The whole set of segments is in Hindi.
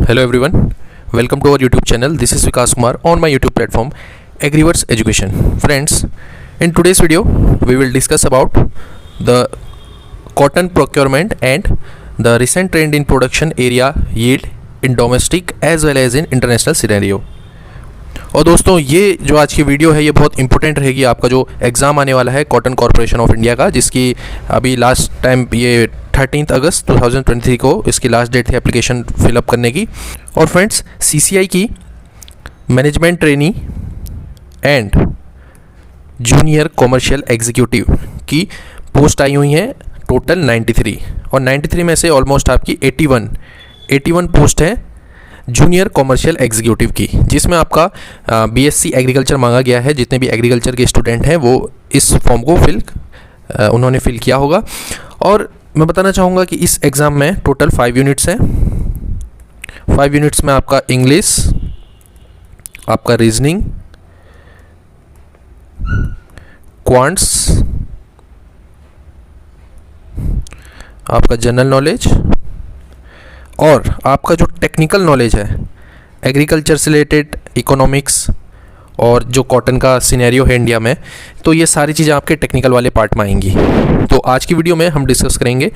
Hello everyone, welcome to our YouTube channel. This is Vikas Kumar on my YouTube platform Agriverse Education. Friends, in today's video we will discuss about the cotton procurement and the recent trend in production area yield in domestic as well as in international scenario. और दोस्तों ये जो आज की वीडियो है ये बहुत इंपॉर्टेंट रहेगी आपका जो एग्ज़ाम आने वाला है कॉटन कॉरपोरेशन ऑफ इंडिया का, जिसकी अभी लास्ट टाइम ये 13 अगस्त 2023 को इसकी लास्ट डेट थी एप्लीकेशन फिलअप करने की। और फ्रेंड्स, सीसीआई की management trainee and junior commercial executive की पोस्ट आई हुई हैं टोटल 93, और 93 में से ऑलमोस्ट आपकी 81 पोस्ट है जूनियर कॉमर्शियल एग्जीक्यूटिव की, जिसमें आपका बीएससी एग्रीकल्चर मांगा गया है। जितने भी एग्रीकल्चर के स्टूडेंट हैं वो इस फॉर्म को उन्होंने फिल किया होगा। और मैं बताना चाहूँगा कि इस एग्ज़ाम में टोटल 5 यूनिट्स हैं। 5 यूनिट्स में आपका इंग्लिश, आपका रीजनिंग, क्वांट्स, आपका जनरल नॉलेज और आपका जो टेक्निकल नॉलेज है एग्रीकल्चर से रिलेटेड, इकोनॉमिक्स और जो कॉटन का सिनेरियो है इंडिया में, तो ये सारी चीज़ें आपके टेक्निकल वाले पार्ट में आएंगी। तो आज की वीडियो में हम डिस्कस करेंगे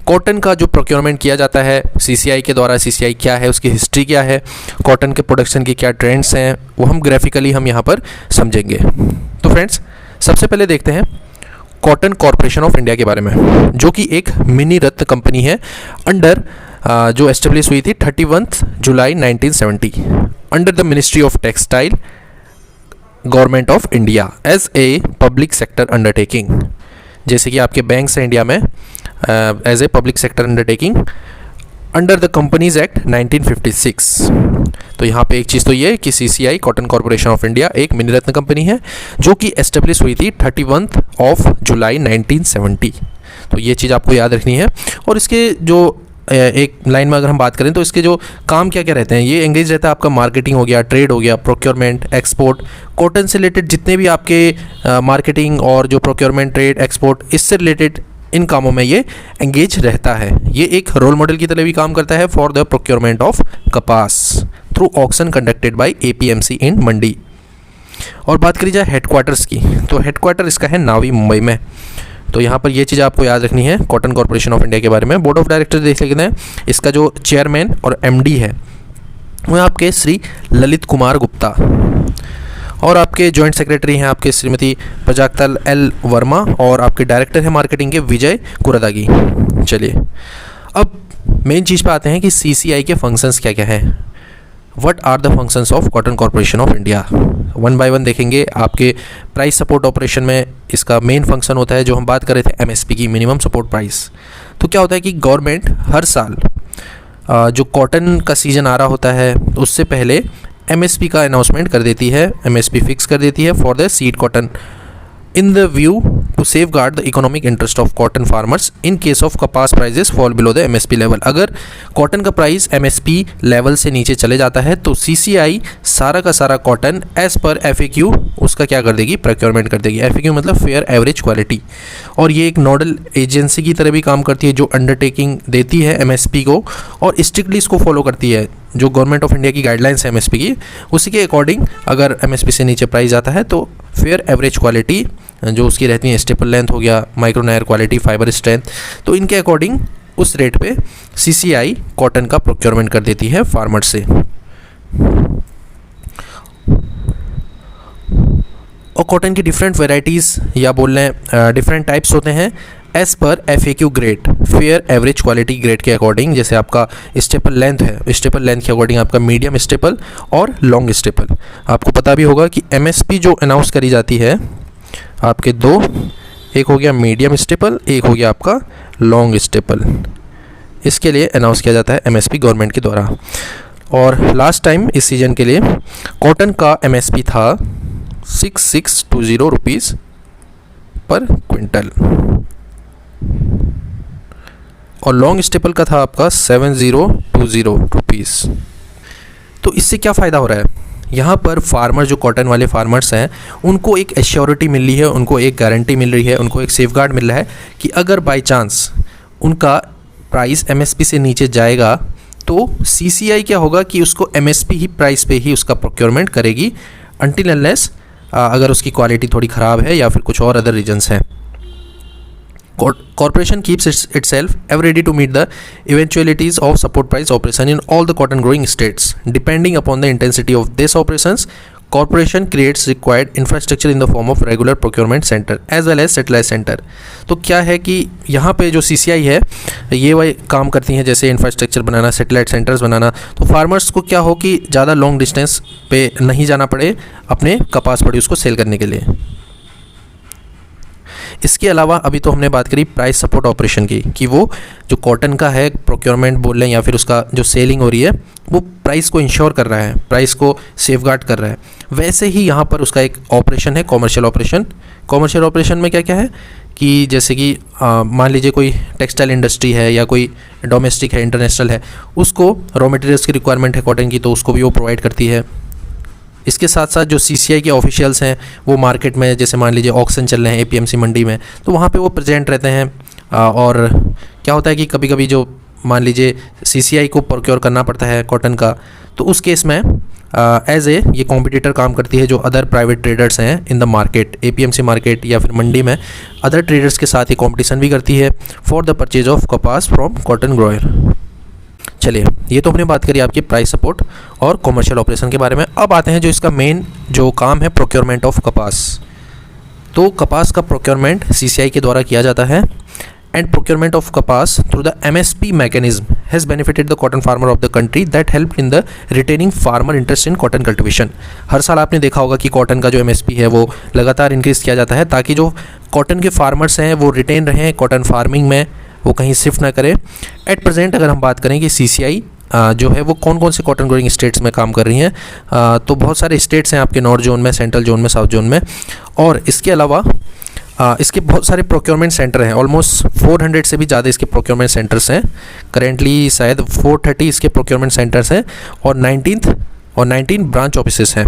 कॉटन का जो प्रोक्योरमेंट किया जाता है सीसीआई के द्वारा, सीसीआई क्या है, उसकी हिस्ट्री क्या है, कॉटन के प्रोडक्शन की क्या ट्रेंड्स हैं, वो हम ग्राफिकली हम यहाँ पर समझेंगे। तो फ्रेंड्स, सबसे पहले देखते हैं कॉटन कॉरपोरेशन ऑफ इंडिया के बारे में, जो कि एक मिनी रत्न कंपनी है अंडर जो एस्टेब्लिश हुई थी 31 जुलाई 1970 under the ministry of textile government of India as a public sector undertaking. जैसे कि आपके बैंक्स हैं इंडिया में as a public sector undertaking under the companies act 1956। तो यहाँ पे एक चीज़ तो ये है कि CCI cotton corporation of India एक मिनी रत्न कंपनी है जो कि एस्टेब्लिश हुई थी 31 जुलाई 1970। तो ये चीज़ आपको याद रखनी है। और इसके जो एक लाइन में अगर हम बात करें तो इसके जो काम क्या क्या रहते हैं, ये एंगेज रहता है आपका मार्केटिंग हो गया, ट्रेड हो गया, प्रोक्योरमेंट, एक्सपोर्ट, कॉटन से रिलेटेड जितने भी आपके मार्केटिंग और जो प्रोक्योरमेंट, ट्रेड, एक्सपोर्ट, इससे रिलेटेड इन कामों में ये एंगेज रहता है। ये एक रोल मॉडल की तरह भी काम करता है for the procurement of kapas through auction conducted by APMC in mandi. और बात करी जाए हेडक्वार्टर्स की, तो हेडक्वार्टर इसका है नावी, मुंबई में। तो यहाँ पर ये चीज़ आपको याद रखनी है कॉटन कॉरपोरेशन ऑफ इंडिया के बारे में। बोर्ड ऑफ डायरेक्टर देख लेते हैं, इसका जो चेयरमैन और एमडी है वो आपके श्री ललित कुमार गुप्ता, और आपके जॉइंट सेक्रेटरी हैं आपके श्रीमती प्रजाक्तल एल वर्मा, और आपके डायरेक्टर हैं मार्केटिंग के विजय कुरदागी। चलिए अब मेन चीज़ पे आते हैं कि सीसीआई के फंक्शंस क्या क्या हैं। What are the functions of cotton corporation of India, one by one देखेंगे। आपके प्राइस सपोर्ट ऑपरेशन में इसका मेन फंक्शन होता है, जो हम बात कर रहे थे एमएसपी की, मिनिमम सपोर्ट प्राइस। तो क्या होता है कि गवर्नमेंट हर साल जो कॉटन का सीज़न आ रहा होता है उससे पहले एमएसपी का अनाउंसमेंट कर देती है, एमएसपी फिक्स कर देती है for the seed cotton in the view to safeguard the economic interest of cotton farmers in case of kapas prices fall below the MSP level. अगर कॉटन का प्राइस एमएसपी लेवल से नीचे चले जाता है तो सीसीआई सारा का सारा कॉटन एज पर एफएक्यू उसका क्या कर देगी, प्रोक्योरमेंट कर देगी। एफएक्यू मतलब फेयर एवरेज क्वालिटी, और ये एक नोडल एजेंसी की तरह भी काम करती है जो अंडरटेकिंग देती है एमएसपी को और स्ट्रिक्टली इसको फॉलो करती है। जो गवर्नमेंट ऑफ इंडिया की गाइडलाइंस है एमएसपी की, उसी के अकॉर्डिंग अगर एमएसपी से नीचे प्राइस आता है तो फेयर एवरेज क्वालिटी जो उसकी रहती है, स्टेपल लेंथ हो गया, micro Nair quality, fibre strength, तो इनके अकॉर्डिंग उस रेट पे सीसीआई कॉटन का प्रोक्योरमेंट कर देती है फार्मर से। और कॉटन की डिफरेंट वेराइटीज़ या बोल लें डिफरेंट टाइप्स होते हैं as per FAQ grade, fair average quality grade के अकॉर्डिंग। जैसे आपका स्टेपल लेंथ है, स्टेपल लेंथ के अकॉर्डिंग आपका मीडियम स्टेपल और लॉन्ग स्टेपल। आपको पता भी होगा कि एमएसपी जो अनाउंस करी जाती है आपके दो, एक हो गया मीडियम स्टेपल, एक हो गया आपका लॉन्ग स्टेपल। इसके लिए अनाउंस किया जाता है एमएसपी गवर्नमेंट के द्वारा। और लास्ट टाइम इस सीजन के लिए कॉटन का एमएसपी था 6620 रुपीज़ पर क्विंटल, और लॉन्ग स्टेपल का था आपका 7020 रुपीज़। तो इससे क्या फ़ायदा हो रहा है, यहाँ पर फार्मर जो कॉटन वाले फार्मर्स हैं उनको एक एश्योरिटी मिल रही है, उनको एक गारंटी मिल रही है, उनको एक सेफगार्ड मिल रहा है कि अगर बाय चांस उनका प्राइस एमएसपी से नीचे जाएगा तो CCI क्या होगा कि उसको MSP ही प्राइस पे ही उसका प्रोक्योरमेंट करेगी अनटिल अनलेस अगर उसकी क्वालिटी थोड़ी ख़राब है या फिर कुछ और अदर रीजंस हैं। Corporation keeps itself ever ready to meet the eventualities of support price operation in all the cotton growing states. Depending upon the intensity of these operations, corporation creates required infrastructure in the form of regular procurement center as well as satellite center. तो क्या है कि यहाँ पे जो CCI है ये वही काम करती हैं, जैसे इंफ्रास्ट्रक्चर बनाना, सैटेलाइट सेंटर्स बनाना। तो फार्मर्स को क्या हो कि ज़्यादा लॉन्ग डिस्टेंस पे नहीं जाना पड़े अपने कपास प्रोड्यूस को सेल करने के लिए। इसके अलावा अभी तो हमने बात करी प्राइस सपोर्ट ऑपरेशन की, कि वो जो कॉटन का है प्रोक्योरमेंट बोल लें या फिर उसका जो सेलिंग हो रही है वो प्राइस को इंश्योर कर रहा है, प्राइस को सेफगार्ड कर रहा है। वैसे ही यहाँ पर उसका एक ऑपरेशन है कॉमर्शियल ऑपरेशन। कॉमर्शियल ऑपरेशन में क्या क्या है कि जैसे कि मान लीजिए कोई टेक्सटाइल इंडस्ट्री है या कोई डोमेस्टिक है, इंटरनेशनल है, उसको रॉ मटेरियल्स की रिक्वायरमेंट है कॉटन की, तो उसको भी वो प्रोवाइड करती है। इसके साथ साथ जो CCI के ऑफिशियल्स हैं वो मार्केट में, जैसे मान लीजिए ऑक्शन चल रहे हैं APMC मंडी में, तो वहाँ पे वो प्रेजेंट रहते हैं। और क्या होता है कि कभी कभी जो मान लीजिए CCI को प्रोक्योर करना पड़ता है कॉटन का, तो उस केस में एज ए ये कॉम्पिटिटर काम करती है जो अदर प्राइवेट ट्रेडर्स हैं in the market, APMC market या फिर मंडी में अदर ट्रेडर्स के साथ ये कॉम्पिटिशन भी करती है फॉर द परचेज ऑफ कपास फ्रॉम कॉटन ग्रोअर। चलिए, ये तो हमने बात करी आपकी प्राइस सपोर्ट और कॉमर्शियल ऑपरेशन के बारे में। अब आते हैं जो इसका मेन जो काम है प्रोक्योरमेंट ऑफ कपास। तो कपास का प्रोक्योरमेंट CCI के द्वारा किया जाता है and procurement of kapas through the MSP mechanism has benefited the cotton farmer of the country that help in the retaining farmer interest in cotton cultivation. हर साल आपने देखा होगा कि कॉटन का जो MSP है वो लगातार इंक्रीज़ किया जाता है ताकि जो कॉटन के फार्मर्स हैं वो रिटेन रहें कॉटन फार्मिंग में, वो कहीं शिफ्ट ना करें। एट प्रेजेंट अगर हम बात करें कि CCI जो है वो कौन कौन से कॉटन ग्रोइंग स्टेट्स में काम कर रही हैं, तो बहुत सारे स्टेट्स हैं आपके नॉर्थ जोन में, सेंट्रल जोन में, साउथ जोन में। और इसके अलावा इसके बहुत सारे प्रोक्योरमेंट सेंटर हैं, ऑलमोस्ट 400 से भी ज़्यादा इसके प्रोक्योरमेंट सेंटर्स हैं। करेंटली शायद 430 इसके प्रोक्योरमेंट सेंटर्स हैं और 19 ब्रांच ऑफिसेस हैं।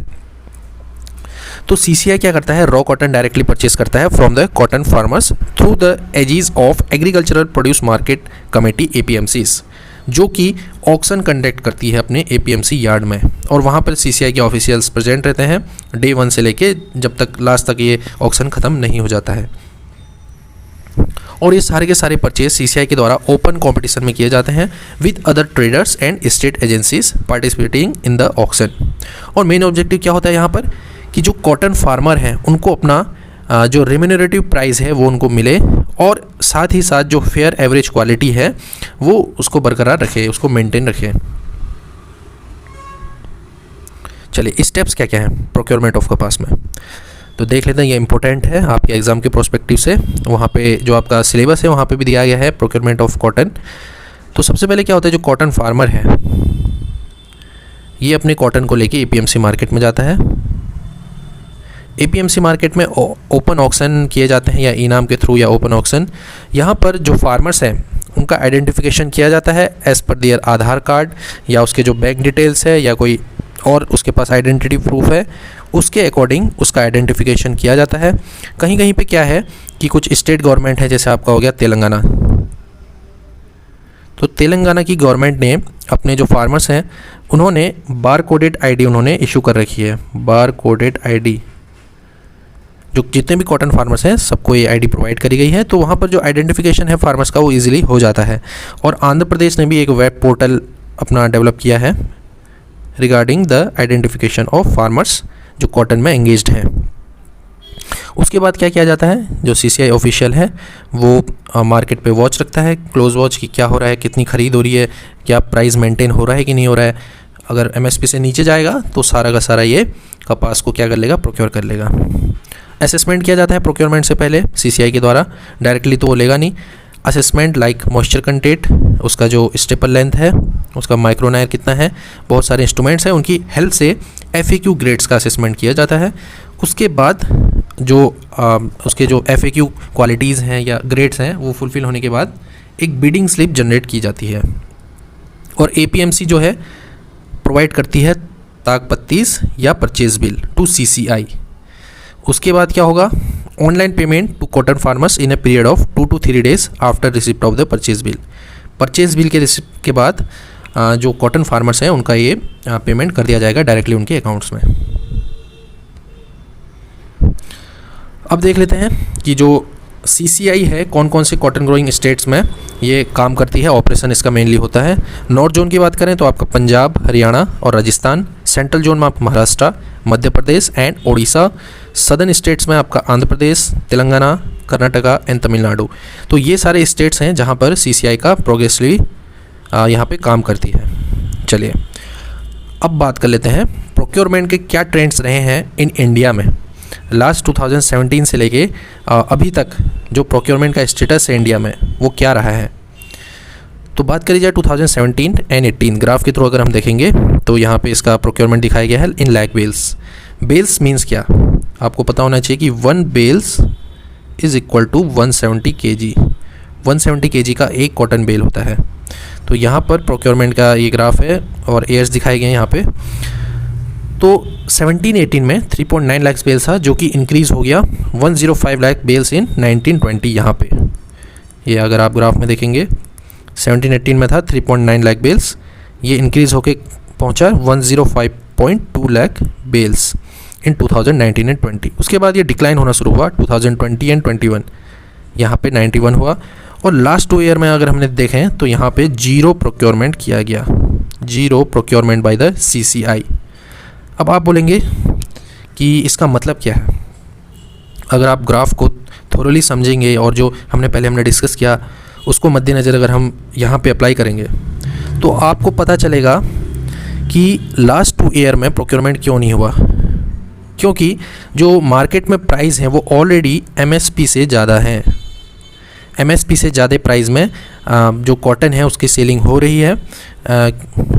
तो CCI क्या करता है, रॉ कॉटन डायरेक्टली परचेज करता है from the cotton farmers through the aegis of agricultural produce market committee APMCs, जो कि ऑक्शन कंडक्ट करती है अपने APMC यार्ड में। और वहाँ पर CCI के ऑफिशियल्स प्रेजेंट रहते हैं डे 1 से लेके जब तक लास्ट तक ये ऑक्शन ख़त्म नहीं हो जाता है। और ये सारे के सारे परचेज CCI के द्वारा ओपन कंपटीशन में किए जाते हैं with other traders and state agencies participating in the auction. और मेन ऑब्जेक्टिव क्या होता है यहाँ पर कि जो कॉटन फार्मर हैं उनको अपना जो रेम्यूनरेटिव प्राइस है वो उनको मिले और साथ ही साथ जो फेयर एवरेज क्वालिटी है वो उसको बरकरार रखे, उसको मेंटेन रखे। चलिए, स्टेप्स क्या क्या हैं प्रोक्योरमेंट ऑफ कपास में, तो देख लेते हैं। ये इंपॉर्टेंट है आपके एग्जाम के प्रोस्पेक्टिव से। वहाँ पे जो आपका सिलेबस है वहाँ पे भी दिया गया है प्रोक्योरमेंट ऑफ कॉटन। तो सबसे पहले क्या होता है, जो कॉटन फार्मर है ये अपने कॉटन को लेके APMC मार्केट में जाता है। APMC मार्केट में ओपन ऑक्शन किए जाते हैं या इनाम के थ्रू या ओपन ऑक्शन। यहाँ पर जो फार्मर्स हैं उनका आइडेंटिफिकेशन किया जाता है as per there Aadhaar card या उसके जो बैंक डिटेल्स है या कोई और उसके पास आइडेंटिटी प्रूफ है, उसके अकॉर्डिंग उसका आइडेंटिफिकेशन किया जाता है। कहीं कहीं पे क्या है कि कुछ स्टेट गवर्नमेंट है, जैसे आपका हो गया तेलंगाना, तो तेलंगाना की गवर्नमेंट ने अपने जो फार्मर्स हैं उन्होंने बार कोडेड ID उन्होंने इशू कर रखी है। बार कोडेड ID जो जितने भी कॉटन फार्मर्स हैं सबको ये ID प्रोवाइड करी गई है, तो वहाँ पर जो आइडेंटिफिकेशन है फार्मर्स का वो इजीली हो जाता है। और आंध्र प्रदेश ने भी एक वेब पोर्टल अपना डेवलप किया है regarding the identification of farmers जो कॉटन में एंगेज्ड हैं। उसके बाद क्या किया जाता है, जो CCI ऑफिशियल है वो मार्केट पे वॉच रखता है, क्लोज वॉच की क्या हो रहा है, कितनी ख़रीद हो रही है, क्या प्राइस मेंटेन हो रहा है कि नहीं हो रहा है। अगर MSP से नीचे जाएगा तो सारा का सारा ये कपास को क्या कर लेगा, प्रोक्योर कर लेगा। असेसमेंट किया जाता है प्रोक्योरमेंट से पहले CCI के द्वारा, डायरेक्टली तो वो लेगा नहीं। असेसमेंट लाइक मॉइस्चर कंटेंट, उसका जो स्टेपल लेंथ है, उसका माइक्रोनायर कितना है, बहुत सारे इंस्ट्रूमेंट्स हैं, उनकी हेल्प से FAQ ग्रेड्स का असेसमेंट किया जाता है। उसके बाद जो उसके जो FAQ क्वालिटीज़ हैं या ग्रेड्स हैं वो फुलफ़िल होने के बाद एक बिडिंग स्लिप जनरेट की जाती है और APMC जो है प्रोवाइड करती है ताक 32 या परचेज बिल टू CCI। उसके बाद क्या होगा, online payment to cotton farmers in a period of 2 to 3 days after receipt of the purchase bill. Purchase bill के रिसिप्ट के बाद जो कॉटन फार्मर्स हैं उनका ये पेमेंट कर दिया जाएगा डायरेक्टली उनके अकाउंट्स में। अब देख लेते हैं कि जो CCI है कौन कौन से कॉटन ग्रोइंग स्टेट्स में ये काम करती है, ऑपरेशन इसका मेनली होता है। नॉर्थ जोन की बात करें तो आपका पंजाब, हरियाणा और राजस्थान। सेंट्रल जोन में आपका Maharashtra, Madhya Pradesh and Odisha. Southern states में आपका आंध्र प्रदेश, तेलंगाना, कर्नाटका एंड तमिलनाडु। तो ये सारे स्टेट्स हैं जहाँ पर CCI का प्रोग्रेसिवली यहाँ पे काम करती है। चलिए अब बात कर लेते हैं प्रोक्योरमेंट के क्या ट्रेंड्स रहे हैं इन इंडिया में लास्ट 2017 से लेके अभी तक। जो प्रोक्योरमेंट का स्टेटस है इंडिया में वो क्या रहा है। तो बात करी जाए 2017 एंड 18 ग्राफ के थ्रू अगर हम देखेंगे तो यहाँ पे इसका प्रोक्योरमेंट दिखाया गया है in lakh bales. Bales means क्या, आपको पता होना चाहिए कि 1 बेल्स is equal to 170 kg। 170 kg का एक कॉटन बेल होता है। तो यहाँ पर प्रोक्योरमेंट का ये ग्राफ है और एयर्स दिखाए गए हैं यहाँ पे। तो 17-18 में 3.9 लाख बेल्स था जो कि इंक्रीज़ हो गया 105 लाख बेल्स इन 1920। यहाँ पे ये अगर आप ग्राफ में देखेंगे 17-18 में था 3.9 लाख बेल्स, ये इंक्रीज़ होके पहुँचा 105.2 लाख बेल्स इन 2019 एंड 20। उसके बाद ये डिक्लाइन होना शुरू हुआ 2020 एंड 21, यहाँ पे 91 हुआ। और लास्ट 2 ईयर में अगर हमने देखें तो यहाँ पे जीरो प्रोक्योरमेंट किया गया, zero procurement by the CCI। अब आप बोलेंगे कि इसका मतलब क्या है। अगर आप ग्राफ को थोरली समझेंगे और जो हमने डिस्कस किया उसको मद्देनज़र अगर हम यहाँ पे अप्लाई करेंगे तो आपको पता चलेगा कि लास्ट 2 ईयर में प्रोक्योरमेंट क्यों नहीं हुआ। क्योंकि जो मार्केट में प्राइस हैं वो ऑलरेडी MSP से ज़्यादा हैं। MSP से ज़्यादा प्राइस में जो कॉटन है उसकी सेलिंग हो रही है।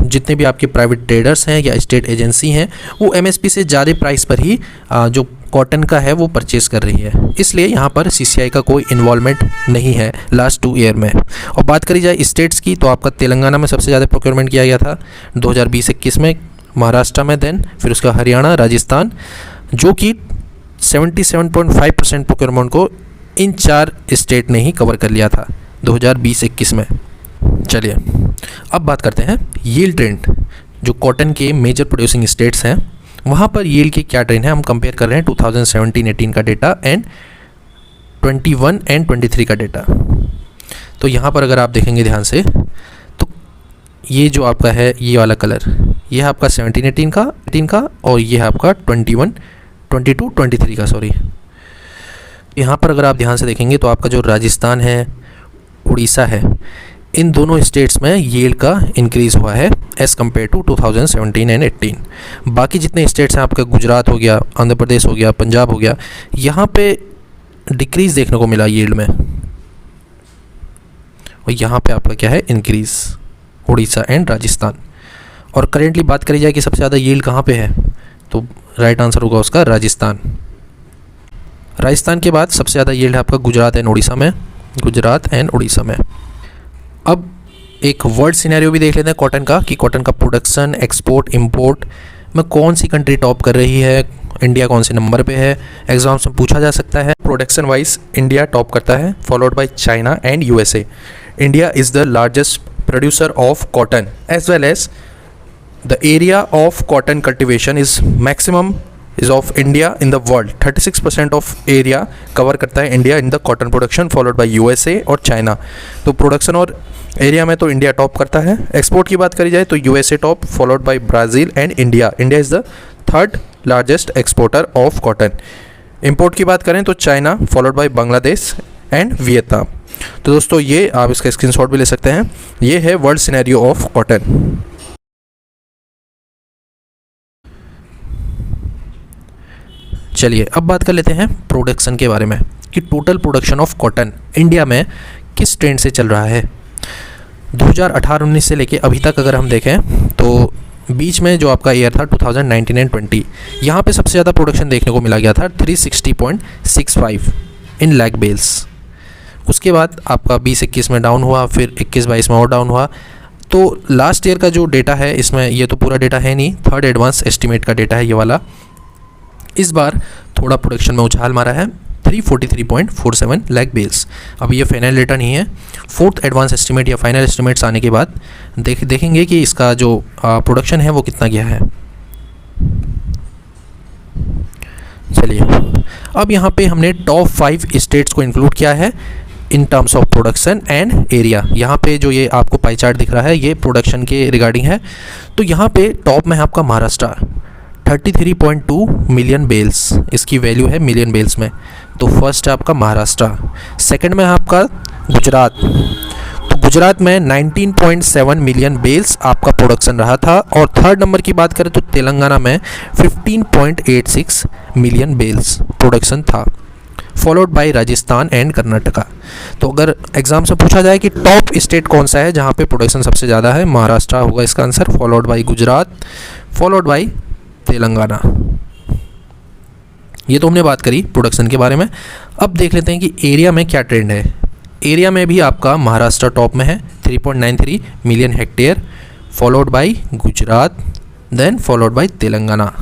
जितने भी आपके प्राइवेट ट्रेडर्स हैं या स्टेट एजेंसी हैं वो MSP से ज़्यादा प्राइस पर ही जो कॉटन का है वो परचेज़ कर रही है। इसलिए यहाँ पर CCI का कोई इन्वॉल्वमेंट नहीं है लास्ट 2 ईयर में। और बात करी जाए स्टेट्स की तो आपका तेलंगाना में सबसे ज़्यादा प्रोक्योरमेंट किया गया था 2020-21 में, महाराष्ट्र में देन फिर उसका हरियाणा, राजस्थान, जो कि 77.5% प्रोक्योरमेंट को इन 4 स्टेट ने ही कवर कर लिया था 2020-21 में। चलिए अब बात करते हैं यील्ड ट्रेंड। जो कॉटन के मेजर प्रोड्यूसिंग स्टेट्स हैं वहाँ पर यील्ड के क्या ट्रेंड है, हम कंपेयर कर रहे हैं 2017-18 का डेटा एंड 21 एंड 23 का डेटा। तो यहाँ पर अगर आप देखेंगे ध्यान से तो ये जो आपका है ये वाला कलर, ये है आपका 17-18 का और ये है आपका 22-23 का, सॉरी। यहाँ पर अगर आप ध्यान से देखेंगे तो आपका जो राजस्थान है, उड़ीसा है, इन दोनों स्टेट्स में यील्ड का इंक्रीज़ हुआ है एज़ कम्पेयर टू 2017 एंड 18। बाकी जितने स्टेट्स हैं आपका गुजरात हो गया, आंध्र प्रदेश हो गया, पंजाब हो गया, यहाँ पे डिक्रीज़ देखने को मिला यील्ड में और यहाँ पे आपका क्या है इंक्रीज़, उड़ीसा एंड राजस्थान। और करेंटली बात करी जाए कि सबसे ज़्यादा यील्ड कहाँ पे है तो राइट आंसर होगा उसका राजस्थान। राजस्थान के बाद सबसे ज़्यादा यील्ड है आपका गुजरात एंड उड़ीसा में, गुजरात एंड उड़ीसा में। अब एक वर्ल्ड सिनेरियो भी देख लेते हैं कॉटन का कि कॉटन का प्रोडक्शन, एक्सपोर्ट, इंपोर्ट में कौन सी कंट्री टॉप कर रही है, इंडिया कौन से नंबर पे है, एग्जाम्स में पूछा जा सकता है। प्रोडक्शन वाइज इंडिया टॉप करता है, followed by China and USA। India is the largest producer of cotton as well as the area of cotton cultivation is maximum is of India in the world। 36% of area cover करता है India in the cotton production, followed by USA और चाइना। तो प्रोडक्शन और एरिया में तो इंडिया टॉप करता है। एक्सपोर्ट की बात करी जाए तो USA top, followed by Brazil and India. India is the 3rd largest exporter of cotton. Import की बात करें तो China, followed by Bangladesh and Vietnam. तो दोस्तों ये आप इसका स्क्रीनशॉट भी ले सकते हैं। ये है वर्ल्ड सिनेरियो ऑफ कॉटन। चलिए अब बात कर लेते हैं प्रोडक्शन के बारे में कि total production of cotton India में किस ट्रेंड से चल रहा है। 2018-19 से लेके अभी तक अगर हम देखें तो बीच में जो आपका ईयर था 2019 एंड 20, यहाँ पे सबसे ज़्यादा प्रोडक्शन देखने को मिला गया था 360.65 इन लैक बेल्स। उसके बाद आपका 20-21 में डाउन हुआ, फिर 21-22 में और डाउन हुआ। तो लास्ट ईयर का जो डेटा है इसमें ये तो पूरा डेटा है नहीं, 3rd एडवांस एस्टीमेट का डेटा है ये वाला। इस बार थोड़ा प्रोडक्शन में उछाल मारा है 343.47 लाख बेल्स। अब ये फाइनल डेटा नहीं है, फोर्थ एडवांस एस्टिमेट या फाइनल एस्टिमेट्स आने के बाद देखेंगे कि इसका जो प्रोडक्शन है वो कितना गया है। चलिए, अब यहाँ पे हमने टॉप 5 स्टेट्स को इंक्लूड किया है in terms of production and area. यहाँ पे जो ये आपको पाई चार्ट दिख रहा है ये प्रोडक्शन के रिगार्डिंग है। तो यहाँ पे टॉप में है आपका महाराष्ट्र 33.2 मिलियन बेल्स, इसकी वैल्यू है मिलियन बेल्स में। तो फर्स्ट है आपका महाराष्ट्र। सेकंड में है आपका गुजरात। तो गुजरात में 19.7 मिलियन बेल्स आपका प्रोडक्शन रहा था। और थर्ड नंबर की बात करें तो तेलंगाना में 15.86 मिलियन बेल्स प्रोडक्शन था, followed by Rajasthan and Karnataka. तो अगर एग्जाम से पूछा जाए कि टॉप स्टेट कौन सा है जहाँ पे प्रोडक्शन सबसे ज़्यादा है, महाराष्ट्र होगा इसका answer, followed by Gujarat, followed by Telangana. ये तो हमने बात करी प्रोडक्शन के बारे में। अब देख लेते हैं कि एरिया में क्या ट्रेंड है। एरिया में भी आपका महाराष्ट्र टॉप में है 3.93 million hectare, followed by Gujarat, then followed by Telangana.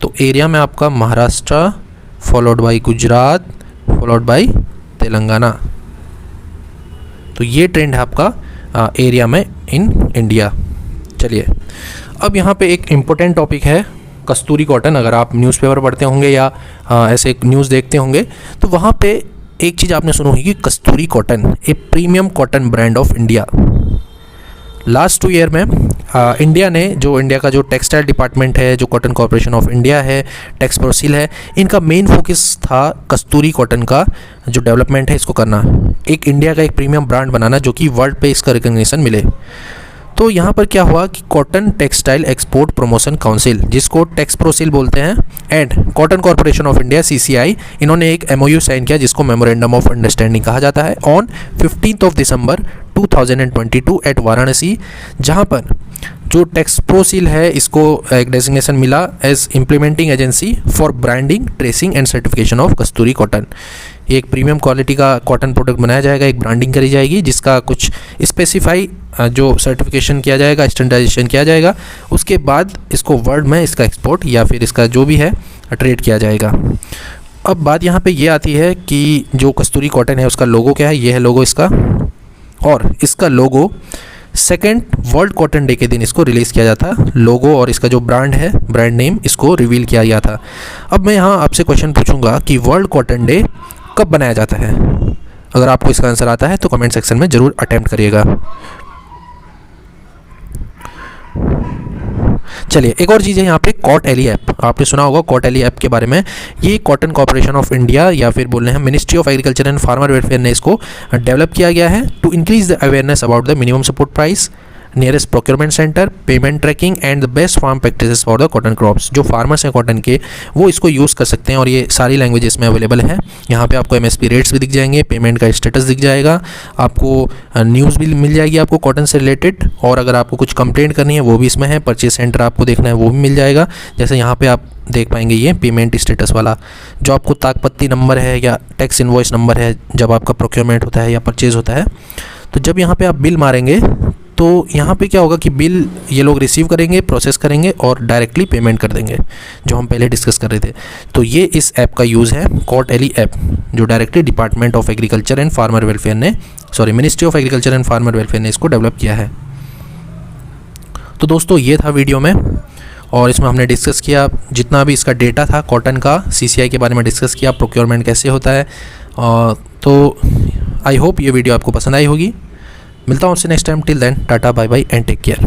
तो एरिया में आपका Maharashtra, followed by Gujarat, followed by Telangana. तो ये ट्रेंड है आपका एरिया में इन इंडिया। चलिए, अब यहाँ पे एक इम्पोर्टेंट टॉपिक है कस्तूरी कॉटन। अगर आप न्यूज़पेपर पढ़ते होंगे या ऐसे न्यूज़ देखते होंगे तो वहाँ पे एक चीज़ आपने सुनी होगी कि Kasturi cotton a premium cotton brand of India. Last 2 year में इंडिया ने इंडिया का जो टेक्सटाइल डिपार्टमेंट है, जो कॉटन कॉर्पोरेशन ऑफ इंडिया है, टेक्सप्रोसिल है, इनका मेन फोकस था कस्तूरी कॉटन का जो डेवलपमेंट है इसको करना, एक इंडिया का एक प्रीमियम ब्रांड बनाना जो कि वर्ल्ड पे इसका रिकग्निशन मिले। तो यहाँ पर क्या हुआ कि cotton textile export promotion council, जिसको टेक्सप्रोसिल बोलते हैं, and cotton corporation of India CCI, इन्होंने एक MOU साइन किया जिसको मेमोरेंडम ऑफ अंडरस्टैंडिंग कहा जाता है, ऑन 15 दिसंबर 2022 एट वाराणसी, जहाँ पर जो टेक्सप्रोसिल है इसको एक डेजिग्नेशन मिला as implementing agency for branding, tracing and certification of Kasturi cotton. एक प्रीमियम क्वालिटी का कॉटन प्रोडक्ट बनाया जाएगा, एक ब्रांडिंग करी जाएगी जिसका कुछ स्पेसिफाई जो सर्टिफिकेशन किया जाएगा, स्टैंडर्डाइजेशन किया जाएगा, उसके बाद इसको वर्ल्ड में इसका एक्सपोर्ट या फिर इसका जो भी है ट्रेड किया जाएगा। अब बात यहाँ पे ये आती है कि जो कस्तूरी कॉटन है उसका लोगो क्या है। ये है लोगो इसका, और इसका लोगो सेकेंड वर्ल्ड कॉटन डे के दिन इसको रिलीज़ किया जाता। लोगो और इसका जो ब्रांड है, ब्रांड नेम, इसको रिवील किया गया था। अब मैं यहाँ आपसे क्वेश्चन पूछूंगा कि वर्ल्ड कॉटन डे कब बनाया जाता है। अगर आपको इसका आंसर आता है तो कमेंट सेक्शन में ज़रूर अटेम्प्ट करिएगा। चलिए, एक और चीज़ है यहाँ पे कॉट एली ऐप। आपने सुना होगा कॉट एली ऐप के बारे में। ये कॉटन कॉर्पोरेशन ऑफ इंडिया या फिर बोल रहे हैं ministry of agriculture and farmer welfare ने इसको डेवलप किया गया है to increase the awareness about the minimum support price, nearest procurement centre, payment tracking and the best farm practices for the cotton crops. जो फार्मर्स हैं कॉटन के वो इसको यूज़ कर सकते हैं और ये सारी लैंग्वेजेस में अवेलेबल है। यहाँ पे आपको MSP रेट्स भी दिख जाएंगे, पेमेंट का स्टेटस दिख जाएगा, आपको न्यूज़ भी मिल जाएगी आपको कॉटन से रिलेटेड, और अगर आपको कुछ कंप्लेंट करनी है वो भी इसमें है, परचेज सेंटर आपको देखना है वो भी मिल जाएगा। जैसे यहाँ पर आप देख पाएंगे ये पेमेंट स्टेटस वाला, जो आपको ताकपत्ती नंबर है या टैक्स इनवॉइस नंबर है जब आपका प्रोक्योरमेंट होता है या परचेज होता है। तो जब यहाँ पे आप बिल मारेंगे तो यहाँ पे क्या होगा कि बिल ये लोग रिसीव करेंगे, प्रोसेस करेंगे और डायरेक्टली पेमेंट कर देंगे, जो हम पहले डिस्कस कर रहे थे। तो ये इस ऐप का यूज़ है, कॉट एली ऐप, जो directly department of agriculture and farmer welfare ने, ministry of agriculture and farmer welfare ने इसको डेवलप किया है। तो दोस्तों ये था वीडियो में, और इसमें हमने डिस्कस किया जितना भी इसका डेटा था कॉटन का, CCI के बारे में डिस्कस किया, प्रोक्योरमेंट कैसे होता है। तो आई होप ये वीडियो आपको पसंद आई होगी। मिलता हूँ आपसे next time. Till then tata, bye bye and take care.